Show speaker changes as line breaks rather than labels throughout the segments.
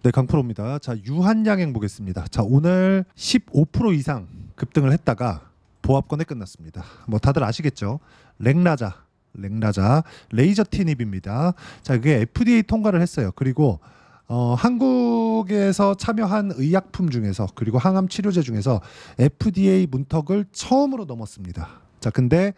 네, 강프로입니다. 자, 유한양행 보겠습니다. 자, 오늘 15% 이상 급등을 했다가 보합권에 끝났습니다. 뭐 다들 아시겠죠? 렉라자 레이저 티닙입니다. 자, 그게 FDA 통과를 했어요. 그리고 한국에서 참여한 의약품 중에서 그리고 항암 치료제 중에서 FDA 문턱을 처음으로 넘었습니다. 자, 근데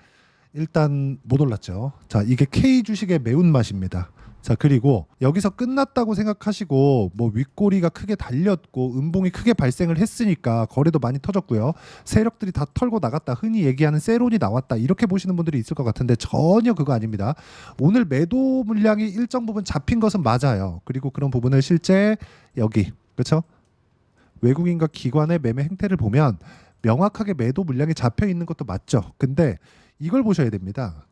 일단 못 올랐죠. 자, 이게 K 주식의 매운맛입니다. 자, 그리고 여기서 끝났다고 생각하시고 뭐 윗꼬리가 크게 달렸고 음봉이 크게 발생을 했으니까 거래도 많이 터졌고요. 세력들이 다 털고 나갔다. 흔히 얘기하는 세론이 나왔다. 이렇게 보시는 분들이 있을 것 같은데 전혀 그거 아닙니다. 오늘 매도 물량이 일정 부분 잡힌 것은 맞아요. 그리고 그런 부분을 실제 여기 그렇죠? 외국인과 기관의 매매 행태를 보면 명확하게 매도 물량이 잡혀 있는 것도 맞죠. 근데 이걸 보셔야 됩니다.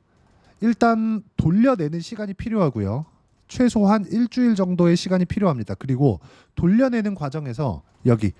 일단 돌려내는 시간이 필요하고요. 최소한 일주일 정도의 시간이 필요합니다. 그리고 돌려내는 과정에서 여기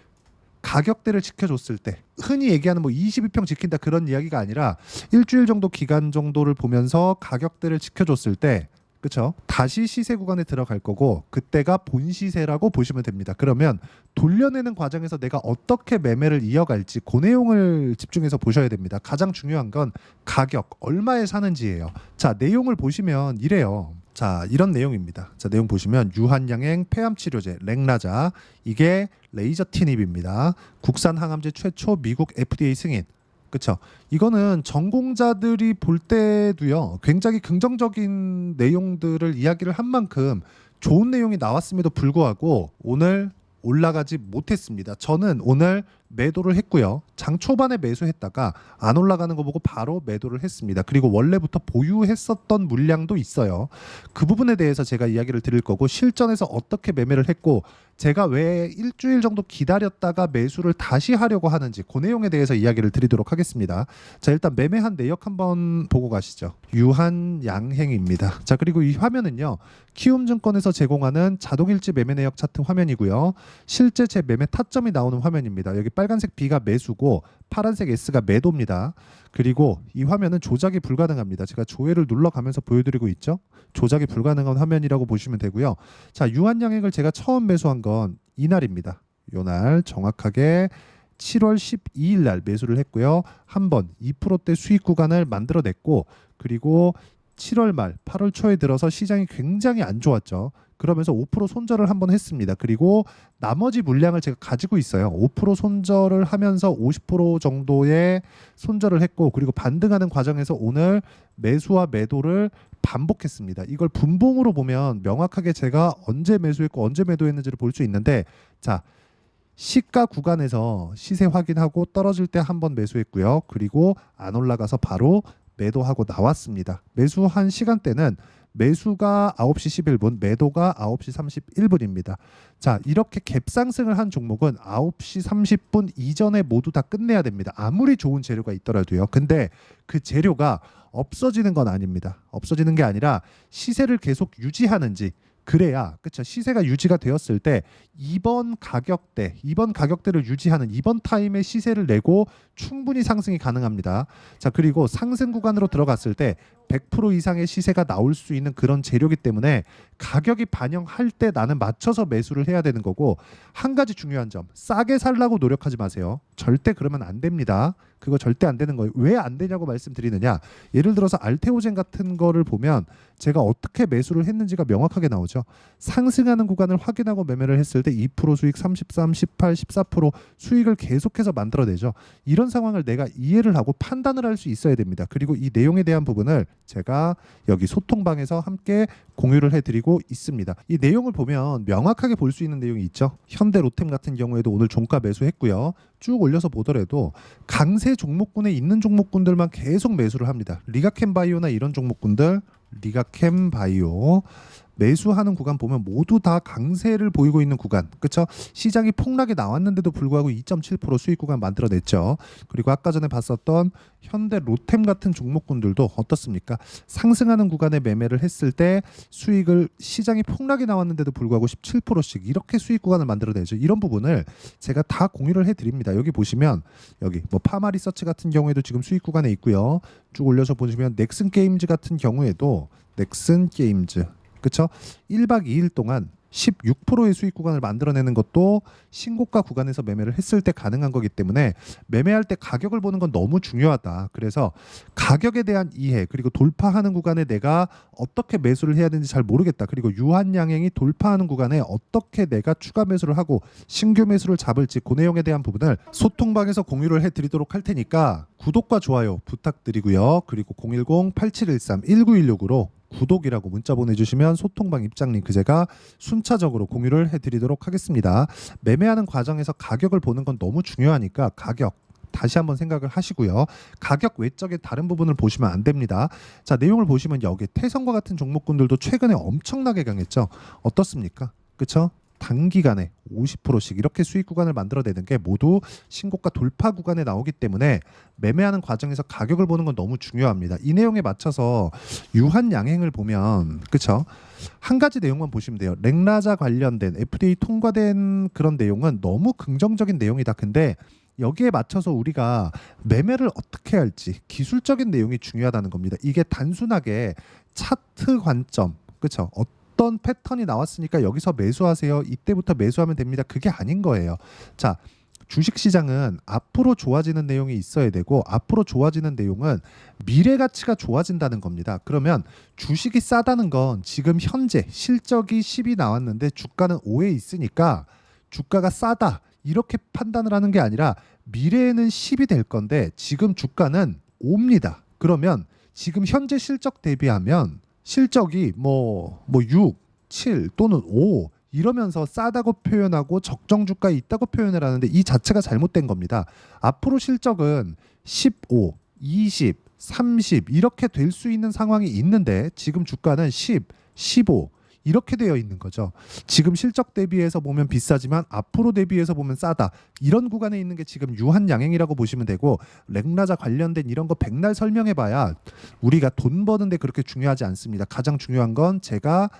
가격대를 지켜줬을 때 흔히 얘기하는 뭐 22평 지킨다 그런 이야기가 아니라 일주일 정도 기간 정도를 보면서 가격대를 지켜줬을 때 그렇죠? 다시 시세 구간에 들어갈 거고 그때가 본 시세라고 보시면 됩니다. 그러면 돌려내는 과정에서 내가 어떻게 매매를 이어갈지 그 내용을 집중해서 보셔야 됩니다. 가장 중요한 건 가격, 얼마에 사는지예요. 자, 내용을 보시면 이래요. 자, 이런 내용입니다. 자, 내용 보시면 유한양행 폐암 치료제 렉라자 이게 레이저 티닙입니다. 국산 항암제 최초 미국 FDA 승인. 그렇죠. 이거는 전공자들이 볼 때도요. 굉장히 긍정적인 내용들을 이야기를 한 만큼 좋은 내용이 나왔음에도 불구하고 오늘 올라가지 못했습니다. 저는 오늘 매도를 했고요. 장 초반에 매수했다가 안 올라가는 거 보고 바로 매도를 했습니다. 그리고 원래부터 보유했었던 물량도 있어요. 그 부분에 대해서 제가 이야기를 드릴 거고 실전에서 어떻게 매매를 했고 제가 왜 일주일 정도 기다렸다가 매수를 다시 하려고 하는지 그 내용에 대해서 이야기를 드리도록 하겠습니다. 자, 일단 매매한 내역 한번 보고 가시죠. 유한양행입니다. 자, 그리고 이 화면은요. 키움증권에서 제공하는 자동일지 매매 내역 차트 화면이고요. 실제 제 매매 타점이 나오는 화면입니다. 여기 빨간색 B가 매수고 파란색 S가 매도입니다. 그리고 이 화면은 조작이 불가능합니다. 제가 조회를 눌러가면서 보여드리고 있죠. 조작이 불가능한 화면이라고 보시면 되고요. 자, 유한양행을 제가 처음 매수한 건 이날입니다. 이날 정확하게 7월 12일 날 매수를 했고요. 한번 2%대 수익 구간을 만들어냈고 그리고 7월 말 8월 초에 들어서 시장이 굉장히 안 좋았죠. 그러면서 5% 손절을 한번 했습니다. 그리고 나머지 물량을 제가 가지고 있어요. 5% 손절을 하면서 50% 정도의 손절을 했고 그리고 반등하는 과정에서 오늘 매수와 매도를 반복했습니다. 이걸 분봉으로 보면 명확하게 제가 언제 매수했고 언제 매도했는지를 볼 수 있는데 자, 시가 구간에서 시세 확인하고 떨어질 때 한번 매수했고요. 그리고 안 올라가서 바로 매도하고 나왔습니다. 매수한 시간대는 매수가 9시 11분, 매도가 9시 31분입니다. 자, 이렇게 갭상승을 한 종목은 9시 30분 이전에 모두 다 끝내야 됩니다. 아무리 좋은 재료가 있더라도요. 근데 그 재료가 없어지는 건 아닙니다. 없어지는 게 아니라 시세를 계속 유지하는지 그래야 그렇죠. 시세가 유지가 되었을 때 이번 가격대를 유지하는 이번 타임의 시세를 내고 충분히 상승이 가능합니다. 자, 그리고 상승 구간으로 들어갔을 때 100% 이상의 시세가 나올 수 있는 그런 재료이기 때문에 가격이 반영할 때 나는 맞춰서 매수를 해야 되는 거고 한 가지 중요한 점 싸게 살라고 노력하지 마세요. 절대 그러면 안 됩니다. 그거 절대 안 되는 거예요. 왜 안 되냐고 말씀드리느냐. 예를 들어서 알테오젠 같은 거를 보면 제가 어떻게 매수를 했는지가 명확하게 나오죠. 상승하는 구간을 확인하고 매매를 했을 때 2% 수익, 33, 18, 14% 수익을 계속해서 만들어내죠. 이런 상황을 내가 이해를 하고 판단을 할 수 있어야 됩니다. 그리고 이 내용에 대한 부분을 제가 여기 소통방에서 함께 공유를 해드리고 있습니다. 이 내용을 보면 명확하게 볼 수 있는 내용이 있죠. 현대 로템 같은 경우에도 오늘 종가 매수했고요. 쭉 올려서 보더라도 강세 종목군에 있는 종목군들만 계속 매수를 합니다. 리가캠바이오나 이런 종목군들 리가캠바이오 매수하는 구간 보면 모두 다 강세를 보이고 있는 구간, 그렇죠? 시장이 폭락이 나왔는데도 불구하고 2.7% 수익 구간 만들어냈죠. 그리고 아까 전에 봤었던 현대 로템 같은 종목군들도 어떻습니까? 상승하는 구간에 매매를 했을 때 수익을 시장이 폭락이 나왔는데도 불구하고 17%씩 이렇게 수익 구간을 만들어내죠. 이런 부분을 제가 다 공유를 해드립니다. 여기 보시면 여기 뭐 파마리서치 같은 경우에도 지금 수익 구간에 있고요. 쭉 올려서 보시면 넥슨 게임즈 같은 경우에도 넥슨 게임즈 그렇죠? 1박 2일 동안 16%의 수익 구간을 만들어내는 것도 신고가 구간에서 매매를 했을 때 가능한 거기 때문에 매매할 때 가격을 보는 건 너무 중요하다. 그래서 가격에 대한 이해 그리고 돌파하는 구간에 내가 어떻게 매수를 해야 되는지 잘 모르겠다. 그리고 유한양행이 돌파하는 구간에 어떻게 내가 추가 매수를 하고 신규 매수를 잡을지 그 내용에 대한 부분을 소통방에서 공유를 해드리도록 할 테니까 구독과 좋아요 부탁드리고요. 그리고 010-8713-1916으로 구독이라고 문자 보내주시면 소통방 입장 링크 제가 순차적으로 공유를 해드리도록 하겠습니다. 매매하는 과정에서 가격을 보는 건 너무 중요하니까 가격 다시 한번 생각을 하시고요. 가격 외적의 다른 부분을 보시면 안 됩니다. 자, 내용을 보시면 여기 태성과 같은 종목군들도 최근에 엄청나게 강했죠. 어떻습니까? 그렇죠? 단기간에 50%씩 이렇게 수익 구간을 만들어내는 게 모두 신고가 돌파 구간에 나오기 때문에 매매하는 과정에서 가격을 보는 건 너무 중요합니다. 이 내용에 맞춰서 유한양행을 보면 그렇죠? 한 가지 내용만 보시면 돼요. 렉라자 관련된 FDA 통과된 그런 내용은 너무 긍정적인 내용이다. 근데 여기에 맞춰서 우리가 매매를 어떻게 할지 기술적인 내용이 중요하다는 겁니다. 이게 단순하게 차트 관점 그렇죠? 어떤 패턴이 나왔으니까 여기서 매수하세요. 이때부터 매수하면 됩니다. 그게 아닌 거예요. 자, 주식시장은 앞으로 좋아지는 내용이 있어야 되고 앞으로 좋아지는 내용은 미래 가치가 좋아진다는 겁니다. 그러면 주식이 싸다는 건 지금 현재 실적이 10이 나왔는데 주가는 5에 있으니까 주가가 싸다 이렇게 판단을 하는 게 아니라 미래에는 10이 될 건데 지금 주가는 5입니다. 그러면 지금 현재 실적 대비하면 실적이 뭐 6, 7 또는 5 이러면서 싸다고 표현하고 적정 주가에 있다고 표현을 하는데 이 자체가 잘못된 겁니다. 앞으로 실적은 15, 20, 30 이렇게 될 수 있는 상황이 있는데 지금 주가는 10, 15 이렇게 되어 있는 거죠. 지금 실적 대비해서 보면 비싸지만 앞으로 대비해서 보면 싸다. 이런 구간에 있는 게 지금 유한양행이라고 보시면 되고 렉라자 관련된 이런 거 백날 설명해봐야 우리가 돈 버는데 그렇게 중요하지 않습니다. 가장 중요한 건 제가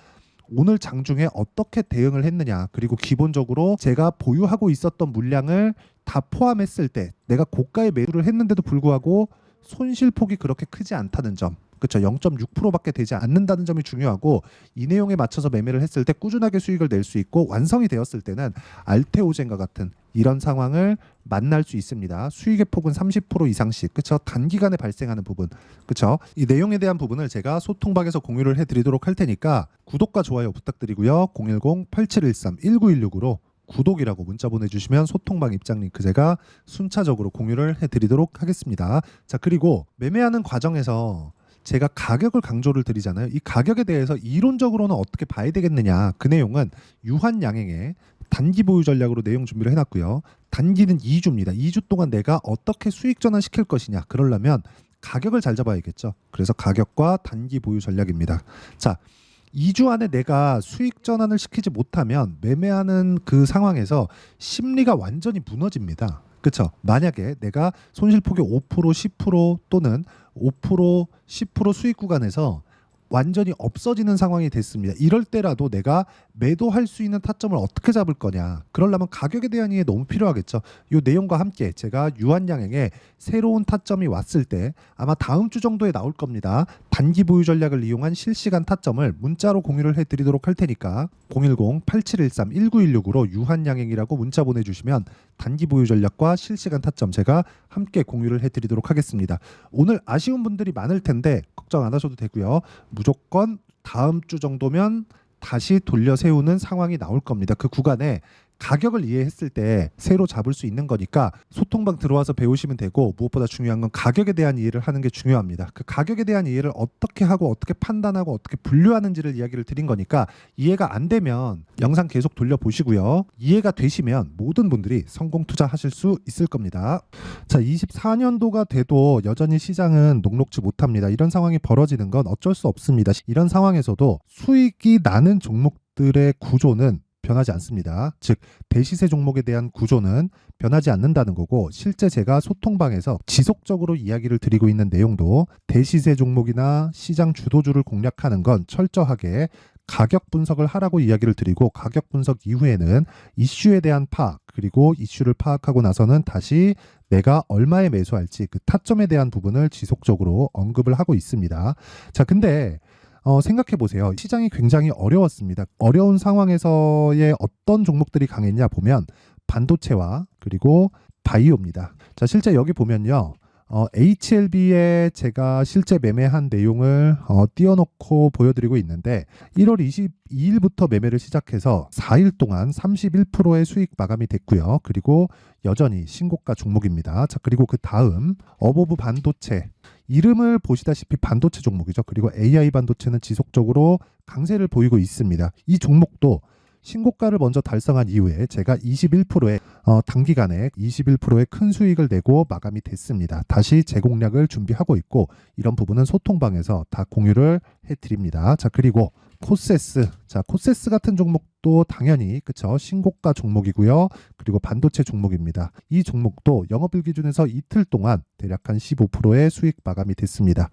오늘 장중에 어떻게 대응을 했느냐 그리고 기본적으로 제가 보유하고 있었던 물량을 다 포함했을 때 내가 고가에 매수를 했는데도 불구하고 손실폭이 그렇게 크지 않다는 점 그렇죠. 0.6%밖에 되지 않는다는 점이 중요하고 이 내용에 맞춰서 매매를 했을 때 꾸준하게 수익을 낼 수 있고 완성이 되었을 때는 알테오젠과 같은 이런 상황을 만날 수 있습니다. 수익의 폭은 30% 이상씩 그렇죠. 단기간에 발생하는 부분 그렇죠. 이 내용에 대한 부분을 제가 소통방에서 공유를 해드리도록 할 테니까 구독과 좋아요 부탁드리고요. 010-8713-1916으로 구독이라고 문자 보내주시면 소통방 입장 링크 제가 순차적으로 공유를 해드리도록 하겠습니다. 자, 그리고 매매하는 과정에서 제가 가격을 강조를 드리잖아요. 이 가격에 대해서 이론적으로는 어떻게 봐야 되겠느냐 그 내용은 유한양행의 단기 보유 전략으로 내용 준비를 해놨고요. 단기는 2주입니다. 2주 동안 내가 어떻게 수익 전환 시킬 것이냐 그러려면 가격을 잘 잡아야겠죠. 그래서 가격과 단기 보유 전략입니다. 자, 2주 안에 내가 수익 전환을 시키지 못하면 매매하는 그 상황에서 심리가 완전히 무너집니다. 그렇죠? 만약에 내가 손실폭이 5%, 10% 또는 5%, 10% 수익 구간에서 완전히 없어지는 상황이 됐습니다. 이럴 때라도 내가 매도할 수 있는 타점을 어떻게 잡을 거냐. 그러려면 가격에 대한 이해 너무 필요하겠죠. 이 내용과 함께 제가 유한양행에 새로운 타점이 왔을 때 아마 다음 주 정도에 나올 겁니다. 단기 보유 전략을 이용한 실시간 타점을 문자로 공유를 해드리도록 할 테니까 010-8713-1916으로 유한양행이라고 문자 보내주시면 단기 보유 전략과 실시간 타점 제가 함께 공유를 해드리도록 하겠습니다. 오늘 아쉬운 분들이 많을 텐데 걱정 안 하셔도 되고요. 무조건 다음 주 정도면 다시 돌려 세우는 상황이 나올 겁니다. 그 구간에 가격을 이해했을 때 새로 잡을 수 있는 거니까 소통방 들어와서 배우시면 되고 무엇보다 중요한 건 가격에 대한 이해를 하는 게 중요합니다. 그 가격에 대한 이해를 어떻게 하고 어떻게 판단하고 어떻게 분류하는지를 이야기를 드린 거니까 이해가 안 되면 영상 계속 돌려보시고요. 이해가 되시면 모든 분들이 성공 투자하실 수 있을 겁니다. 자, 24년도가 돼도 여전히 시장은 녹록지 못합니다. 이런 상황이 벌어지는 건 어쩔 수 없습니다. 이런 상황에서도 수익이 나는 종목들의 구조는 변하지 않습니다. 즉 대시세 종목에 대한 구조는 변하지 않는다는 거고 실제 제가 소통방에서 지속적으로 이야기를 드리고 있는 내용도 대시세 종목이나 시장 주도주를 공략하는 건 철저하게 가격 분석을 하라고 이야기를 드리고 가격 분석 이후에는 이슈에 대한 파악 그리고 이슈를 파악하고 나서는 다시 내가 얼마에 매수할지 그 타점에 대한 부분을 지속적으로 언급을 하고 있습니다. 자, 근데 생각해 보세요. 시장이 굉장히 어려웠습니다. 어려운 상황에서의 어떤 종목들이 강했냐 보면 반도체와 그리고 바이오입니다. 자, 실제 여기 보면요. HLB에 제가 실제 매매한 내용을 띄워놓고 보여드리고 있는데 1월 22일부터 매매를 시작해서 4일 동안 31%의 수익 마감이 됐고요. 그리고 여전히 신고가 종목입니다. 자, 그리고 그 다음 어보브 반도체, 이름을 보시다시피 반도체 종목이죠. 그리고 AI 반도체는 지속적으로 강세를 보이고 있습니다. 이 종목도 신고가를 먼저 달성한 이후에 제가 21%의 단기간에 21%의 큰 수익을 내고 마감이 됐습니다. 다시 재공략을 준비하고 있고 이런 부분은 소통방에서 다 공유를 해드립니다. 자, 그리고 코세스, 자, 코세스 같은 종목도 당연히 그쵸, 신고가 종목이고요. 그리고 반도체 종목입니다. 이 종목도 영업일 기준에서 이틀 동안 대략 한 15%의 수익 마감이 됐습니다.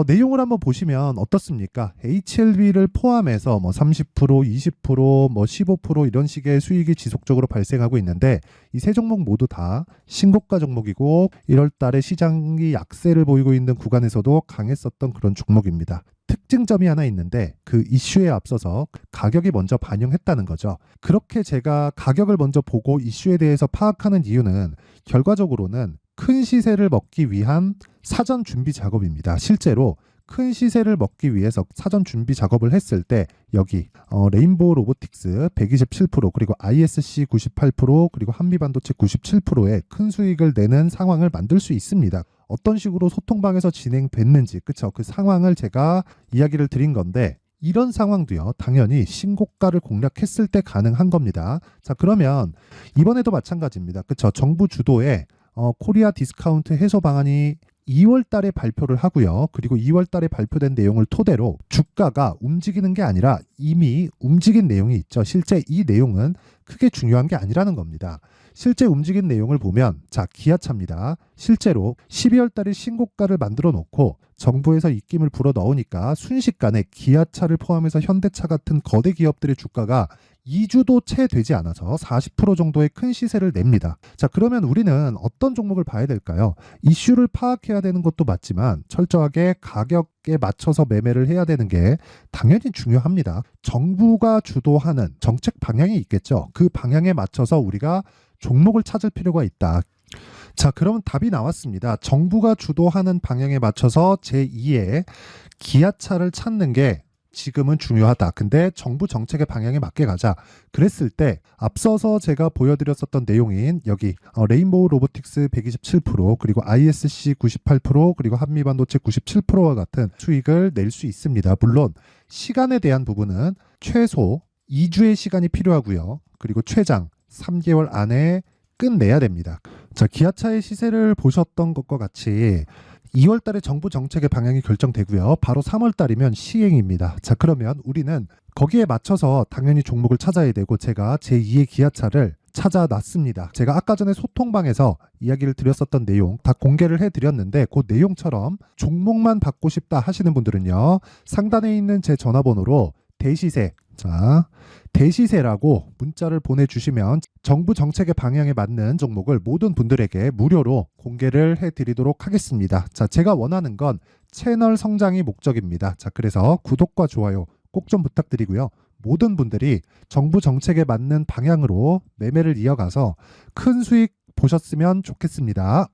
내용을 한번 보시면 어떻습니까? HLB를 포함해서 뭐 30%, 20%, 뭐 15% 이런 식의 수익이 지속적으로 발생하고 있는데 이 세 종목 모두 다 신고가 종목이고 1월 달에 시장이 약세를 보이고 있는 구간에서도 강했었던 그런 종목입니다. 특징점이 하나 있는데 그 이슈에 앞서서 가격이 먼저 반영했다는 거죠. 그렇게 제가 가격을 먼저 보고 이슈에 대해서 파악하는 이유는 결과적으로는 큰 시세를 먹기 위한 사전 준비 작업입니다. 실제로 큰 시세를 먹기 위해서 사전 준비 작업을 했을 때 여기 레인보우 로보틱스 127% 그리고 ISC 98% 그리고 한미반도체 97%의 큰 수익을 내는 상황을 만들 수 있습니다. 어떤 식으로 소통방에서 진행됐는지 그쵸, 그 상황을 제가 이야기를 드린 건데 이런 상황도요 당연히 신고가를 공략했을 때 가능한 겁니다. 자, 그러면 이번에도 마찬가지입니다. 그쵸, 정부 주도의 코리아 디스카운트 해소 방안이 2월 달에 발표를 하고요. 그리고 2월 달에 발표된 내용을 토대로 주가가 움직이는 게 아니라 이미 움직인 내용이 있죠. 실제 이 내용은 크게 중요한 게 아니라는 겁니다. 실제 움직인 내용을 보면 자, 기아차입니다. 실제로 12월 달에 신고가를 만들어 놓고 정부에서 입김을 불어 넣으니까 순식간에 기아차를 포함해서 현대차 같은 거대 기업들의 주가가 2주도 채 되지 않아서 40% 정도의 큰 시세를 냅니다. 자, 그러면 우리는 어떤 종목을 봐야 될까요? 이슈를 파악해야 되는 것도 맞지만 철저하게 가격에 맞춰서 매매를 해야 되는 게 당연히 중요합니다. 정부가 주도하는 정책 방향이 있겠죠. 그 방향에 맞춰서 우리가 종목을 찾을 필요가 있다. 자, 그러면 답이 나왔습니다. 정부가 주도하는 방향에 맞춰서 제2의 기아차를 찾는 게 지금은 중요하다. 근데 정부 정책의 방향에 맞게 가자. 그랬을 때 앞서서 제가 보여드렸었던 내용인 여기 레인보우 로보틱스 127% 그리고 ISC 98% 그리고 한미반도체 97%와 같은 수익을 낼 수 있습니다. 물론 시간에 대한 부분은 최소 2주의 시간이 필요하고요. 그리고 최장 3개월 안에 끝내야 됩니다. 자, 기아차의 시세를 보셨던 것과 같이 2월 달에 정부 정책의 방향이 결정되고요. 바로 3월 달이면 시행입니다. 자, 그러면 우리는 거기에 맞춰서 당연히 종목을 찾아야 되고 제가 제2의 기아차를 찾아놨습니다. 제가 아까 전에 소통방에서 이야기를 드렸었던 내용 다 공개를 해드렸는데 그 내용처럼 종목만 받고 싶다 하시는 분들은요. 상단에 있는 제 전화번호로 대시세, 자, 대시세라고 문자를 보내주시면 정부 정책의 방향에 맞는 종목을 모든 분들에게 무료로 공개를 해드리도록 하겠습니다. 자, 제가 원하는 건 채널 성장이 목적입니다. 자, 그래서 구독과 좋아요 꼭 좀 부탁드리고요. 모든 분들이 정부 정책에 맞는 방향으로 매매를 이어가서 큰 수익 보셨으면 좋겠습니다.